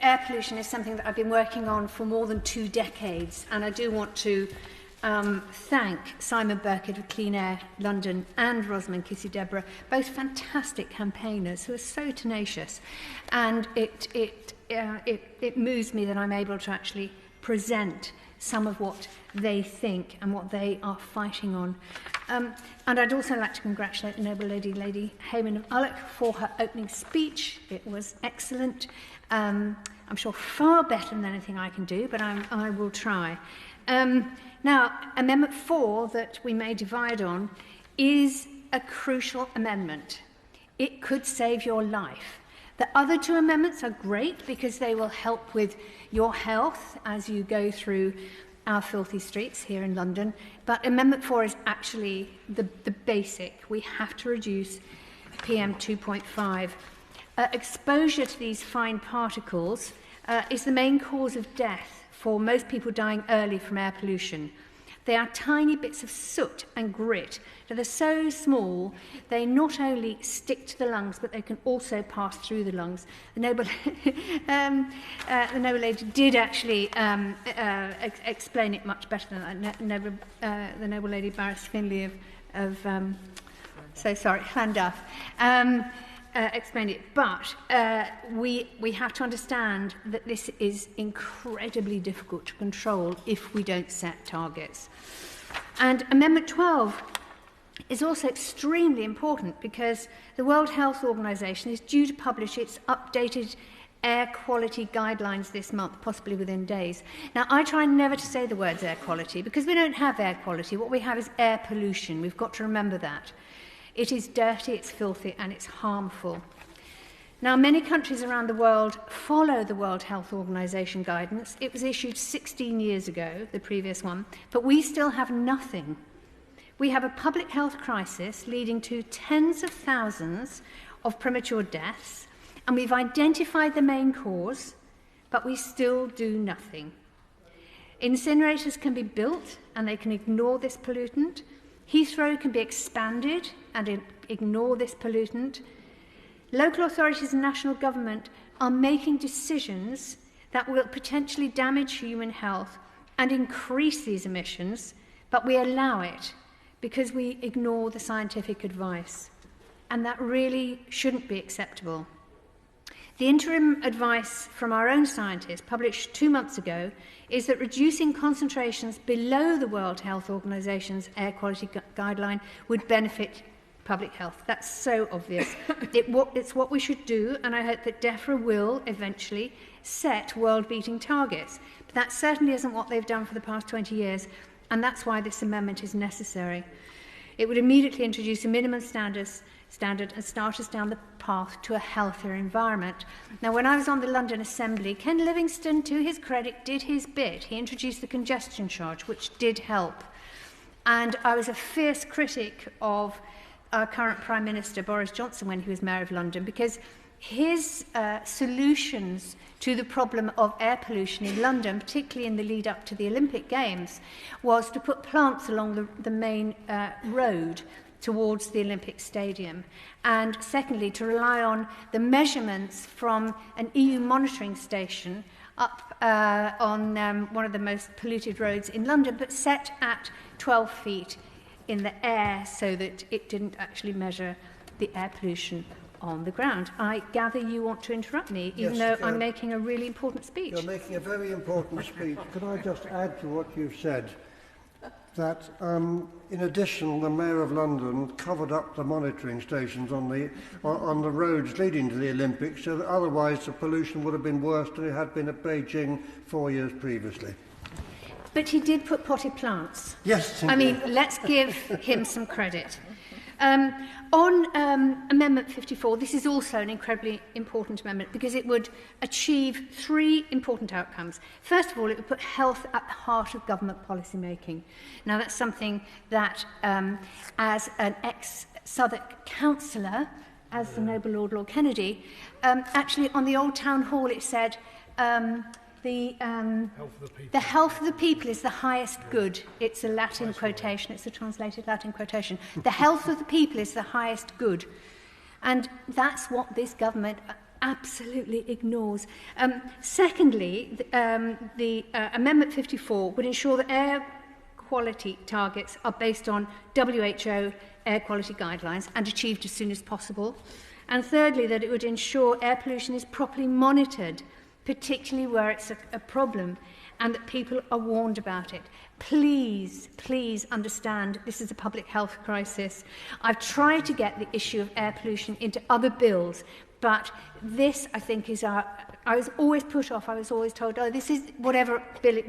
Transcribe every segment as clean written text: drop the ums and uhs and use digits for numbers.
air pollution is something that I've been working on for more than 2 decades, and I do want to thank Simon Birkett of Clean Air London and Rosamund Kissi-Debrah, both fantastic campaigners who are so tenacious, and it moves me that I'm able to actually present some of what they think and what they are fighting on. And I'd also like to congratulate the Noble Lady, Lady Hayman of Ulloch, for her opening speech. It was excellent. I'm sure far better than anything I can do, but I will try. Now, Amendment 4 that we may divide on is a crucial amendment. It could save your life. The other 2 amendments are great because they will help with your health as you go through our filthy streets here in London. But Amendment 4 is actually the basic. We have to reduce PM 2.5. Exposure to these fine particles is the main cause of death for most people dying early from air pollution. They are tiny bits of soot and grit that are so small they not only stick to the lungs, but they can also pass through the lungs. The Noble Lady did actually explain it much better than that. The Noble Lady Barriss Finlay of Llandaff. Explain it, but we have to understand that this is incredibly difficult to control if we don't set targets. And Amendment 12 is also extremely important because the World Health Organization is due to publish its updated air quality guidelines this month, possibly within days. Now, I try never to say the words air quality because we don't have air quality. What we have is air pollution. We've got to remember that. It is dirty, it's filthy, and it's harmful. Now, many countries around the world follow the World Health Organization guidance. It was issued 16 years ago, the previous one, but we still have nothing. We have a public health crisis leading to tens of thousands of premature deaths, and we've identified the main cause, but we still do nothing. Incinerators can be built, and they can ignore this pollutant. Heathrow can be expanded and ignore this pollutant. Local authorities and national government are making decisions that will potentially damage human health and increase these emissions, but we allow it because we ignore the scientific advice. And that really shouldn't be acceptable. The interim advice from our own scientists, published 2 months ago, is that reducing concentrations below the World Health Organization's air quality guideline would benefit public health. That's so obvious. It's what we should do, and I hope that DEFRA will eventually set world-beating targets. But that certainly isn't what they've done for the past 20 years, and that's why this amendment is necessary. It would immediately introduce a minimum standard and start us down the path to a healthier environment. Now, when I was on the London Assembly, Ken Livingstone, to his credit, did his bit. He introduced the congestion charge, which did help. And I was a fierce critic of our current Prime Minister, Boris Johnson, when he was Mayor of London, because his solutions to the problem of air pollution in London, particularly in the lead up to the Olympic Games, was to put plants along the main road towards the Olympic Stadium, and secondly, to rely on the measurements from an EU monitoring station up on one of the most polluted roads in London, but set at 12 feet in the air so that it didn't actually measure the air pollution on the ground. I gather you want to interrupt me, even though I'm making a really important speech. You're making a very important speech. Could I just add to what you've said? That, in addition, the Mayor of London covered up the monitoring stations on the roads leading to the Olympics, so that otherwise the pollution would have been worse than it had been at Beijing 4 years previously. But he did put potted plants. Yes, indeed. I mean, let's give him some credit. On Amendment 54, this is also an incredibly important amendment because it would achieve 3 important outcomes. First of all, it would put health at the heart of government policy making. Now, that's something that, as an ex-Southwark councillor, as the Noble Lord Kennedy, actually on the Old Town Hall it said, the health of the people is the highest good. It's a Latin quotation. It's a translated Latin quotation. The health of the people is the highest good. And that's what this government absolutely ignores. Secondly, the Amendment 54 would ensure that air quality targets are based on WHO air quality guidelines and achieved as soon as possible. And thirdly, that it would ensure air pollution is properly monitored, particularly where it's a problem, and that people are warned about it. Please, please understand this is a public health crisis. I've tried to get the issue of air pollution into other bills, but this, I think, is I was always put off. I was always told, oh, this is whatever bill it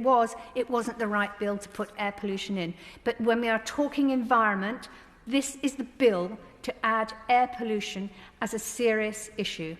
wasn't the right bill to put air pollution in. But when we are talking environment, this is the bill to add air pollution as a serious issue.